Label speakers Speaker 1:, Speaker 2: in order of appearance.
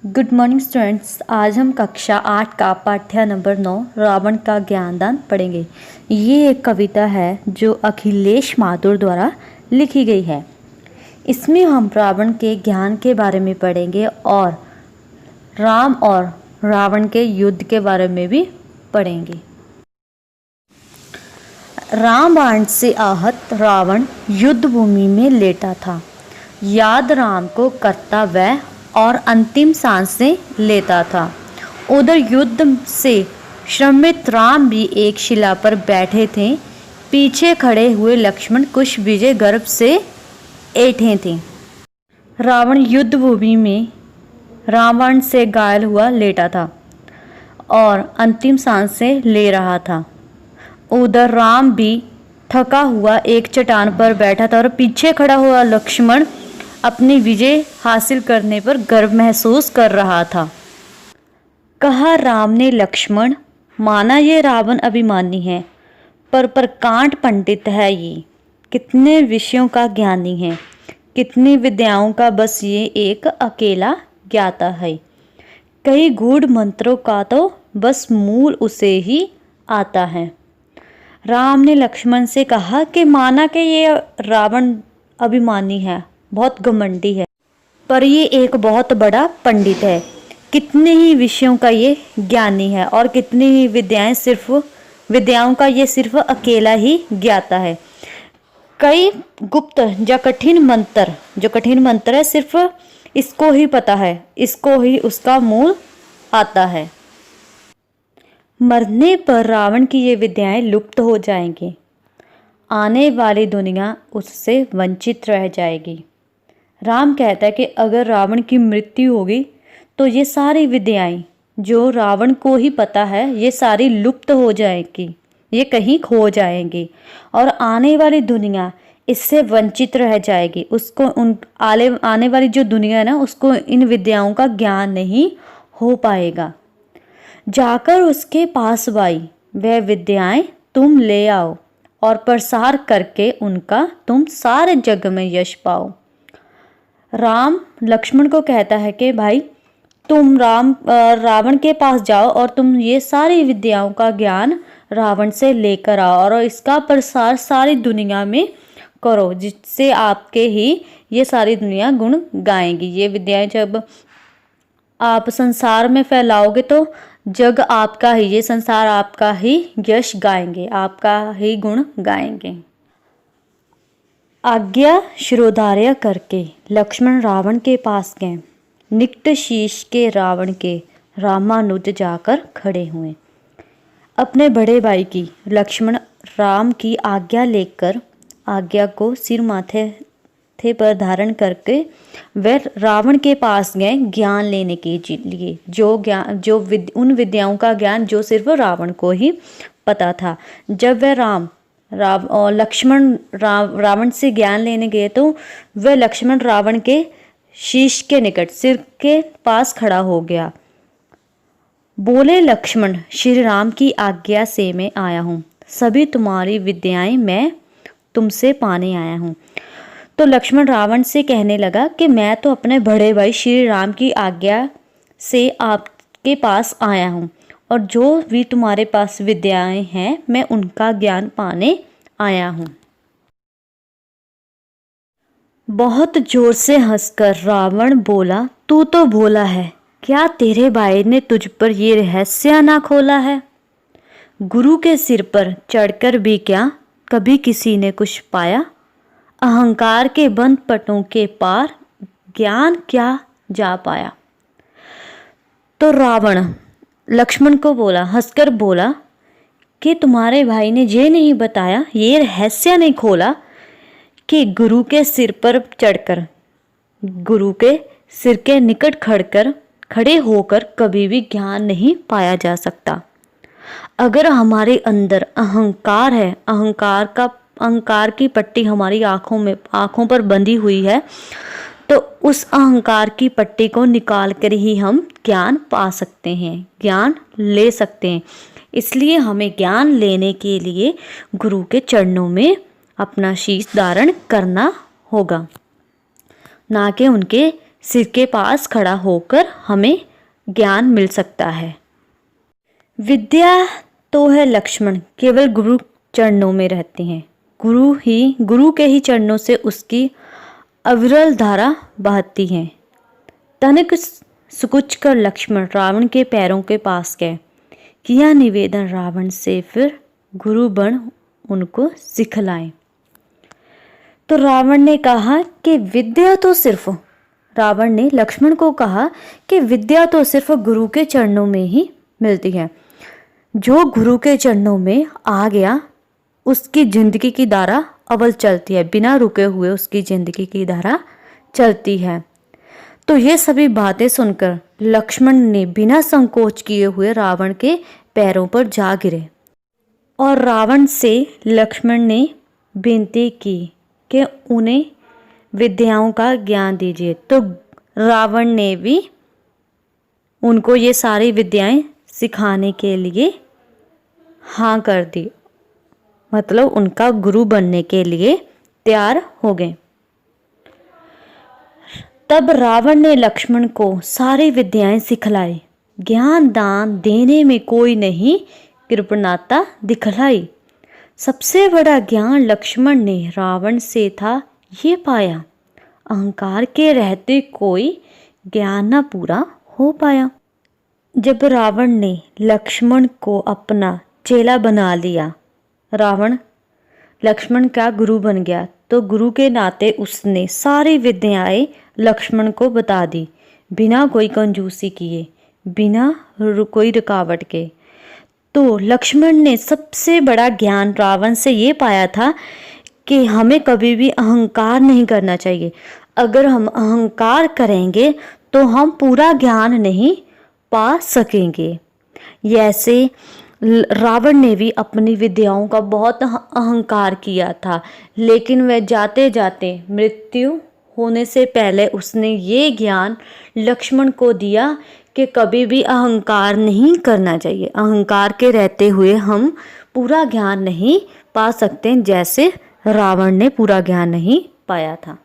Speaker 1: Good morning students. आज हम कक्षा 8 का पाठ्य नंबर 9 रावण का ज्ञानदान पढ़ेंगे। ये एक कविता है जो अखिलेश माथुर द्वारा लिखी गई है। इसमें हम रावण के ज्ञान के बारे में पढ़ेंगे और राम और रावण के युद्ध के बारे में भी पढ़ेंगे। राम बाण से आहत रावण युद्ध भूमि में लेटा था। याद राम को करता वह और अंतिम सांसें लेता था। उधर युद्ध से श्रमित राम भी एक शिला पर बैठे थे। पीछे खड़े हुए लक्ष्मण कुछ विजय गर्व से ऐंठे थे। रावण युद्ध भूमि में रावण से घायल हुआ लेटा था और अंतिम सांसें ले रहा था। उधर राम भी थका हुआ एक चट्टान पर बैठा था और पीछे खड़ा हुआ लक्ष्मण अपनी विजय हासिल करने पर गर्व महसूस कर रहा था। कहा राम ने लक्ष्मण, माना ये रावण अभिमानी है, पर कांट पंडित है ये। कितने विषयों का ज्ञानी है, कितनी विद्याओं का बस ये एक अकेला ज्ञाता है। कई गूढ़ मंत्रों का तो बस मूल उसे ही आता है। राम ने लक्ष्मण से कहा कि माना कि ये रावण अभिमानी है, बहुत घमंडी है, पर ये एक बहुत बड़ा पंडित है। कितने ही विषयों का ये ज्ञानी है और कितनी ही विद्याओं का ये सिर्फ अकेला ही ज्ञाता है। कई गुप्त या कठिन मंत्र है, सिर्फ इसको ही पता है, इसको ही उसका मूल आता है। मरने पर रावण की ये विद्याएं लुप्त हो जाएंगी। आने वाली दुनिया उससे वंचित रह जाएगी। राम कहता है कि अगर रावण की मृत्यु होगी तो ये सारी विद्याएं जो रावण को ही पता है, ये सारी लुप्त हो जाएगी, ये कहीं खो जाएंगी और आने वाली दुनिया इससे वंचित रह जाएगी। उसको आने वाली जो दुनिया है ना, उसको इन विद्याओं का ज्ञान नहीं हो पाएगा। जाकर उसके पास भाई वह विद्याएं तुम ले आओ और प्रसार करके उनका तुम सारे जग में यश पाओ। राम लक्ष्मण को कहता है कि भाई तुम रावण के पास जाओ और तुम ये सारी विद्याओं का ज्ञान रावण से लेकर आओ और इसका प्रसार सारी दुनिया में करो, जिससे आपके ही ये सारी दुनिया गुण गाएंगी। ये विद्याएं जब आप संसार में फैलाओगे तो जग आपका ही, ये संसार आपका ही यश गाएंगे, आपका ही गुण गाएंगे। आज्ञा शिरोधार्य करके लक्ष्मण रावण के पास गए। निकट शीश के रावण के रामानुज जाकर खड़े हुए। अपने बड़े भाई की लक्ष्मण राम की आज्ञा लेकर आज्ञा को सिर माथे पर धारण करके वे रावण के पास गए ज्ञान लेने के लिए। उन विद्याओं का ज्ञान जो सिर्फ रावण को ही पता था। जब वह लक्ष्मण रावण से ज्ञान लेने गए तो वह लक्ष्मण रावण के शीश के निकट सिर के पास खड़ा हो गया। बोले लक्ष्मण, श्री राम की आज्ञा से मैं आया हूँ, सभी तुम्हारी विद्याएं मैं तुमसे पाने आया हूँ। तो लक्ष्मण रावण से कहने लगा कि मैं तो अपने बड़े भाई श्री राम की आज्ञा से आपके पास आया हूँ और जो भी तुम्हारे पास विद्याएं हैं मैं उनका ज्ञान पाने आया हूँ। बहुत जोर से हंसकर रावण बोला, तू तो भोला है, क्या तेरे भाई ने तुझ पर ये रहस्य ना खोला है? गुरु के सिर पर चढ़कर भी क्या कभी किसी ने कुछ पाया? अहंकार के बंद पटों के पार ज्ञान क्या जा पाया? तो रावण लक्ष्मण को बोला, हंसकर बोला कि तुम्हारे भाई ने ये नहीं बताया, ये रहस्य नहीं खोला कि गुरु के सिर पर चढ़कर, गुरु के सिर के निकट खड़े होकर कभी भी ज्ञान नहीं पाया जा सकता। अगर हमारे अंदर अहंकार है, अहंकार की पट्टी हमारी आँखों पर बंधी हुई है, तो उस अहंकार की पट्टी को निकाल कर ही हम ज्ञान पा सकते हैं, ज्ञान ले सकते हैं। इसलिए हमें ज्ञान लेने के लिए गुरु के चरणों में अपना शीश धारण करना होगा, ना कि उनके सिर के पास खड़ा होकर हमें ज्ञान मिल सकता है। विद्या तो है लक्ष्मण, केवल गुरु चरणों में रहती हैं। गुरु के ही चरणों से उसकी अविरल धारा बहती है। तनिक सुकुच कर लक्ष्मण रावण के पैरों के पास गए, किया निवेदन रावण से, फिर गुरु बन उनको सिखलाएं। तो रावण ने लक्ष्मण को कहा कि विद्या तो सिर्फ गुरु के चरणों में ही मिलती है। जो गुरु के चरणों में आ गया उसकी जिंदगी की धारा अव्वल चलती है, बिना रुके हुए उसकी जिंदगी की धारा चलती है। तो ये सभी बातें सुनकर लक्ष्मण ने बिना संकोच किए हुए रावण के पैरों पर जा गिरे और रावण से लक्ष्मण ने विनती की कि उन्हें विद्याओं का ज्ञान दीजिए। तो रावण ने भी उनको ये सारी विद्याएं सिखाने के लिए हाँ कर दी, मतलब उनका गुरु बनने के लिए तैयार हो गए। तब रावण ने लक्ष्मण को सारी विद्याएं सिखलाई, ज्ञान दान देने में कोई नहीं कृपणता दिखलाई। सबसे बड़ा ज्ञान लक्ष्मण ने रावण से था ये पाया, अहंकार के रहते कोई ज्ञान न पूरा हो पाया। जब रावण ने लक्ष्मण को अपना चेला बना लिया, रावण लक्ष्मण का गुरु बन गया, तो गुरु के नाते उसने सारी विद्याएं लक्ष्मण को बता दी, बिना कोई कंजूसी किए, बिना कोई रुकावट के। तो लक्ष्मण ने सबसे बड़ा ज्ञान रावण से ये पाया था कि हमें कभी भी अहंकार नहीं करना चाहिए। अगर हम अहंकार करेंगे तो हम पूरा ज्ञान नहीं पा सकेंगे। जैसे रावण ने भी अपनी विद्याओं का बहुत अहंकार किया था, लेकिन वह जाते जाते मृत्यु होने से पहले उसने ये ज्ञान लक्ष्मण को दिया कि कभी भी अहंकार नहीं करना चाहिए। अहंकार के रहते हुए हम पूरा ज्ञान नहीं पा सकते, जैसे रावण ने पूरा ज्ञान नहीं पाया था।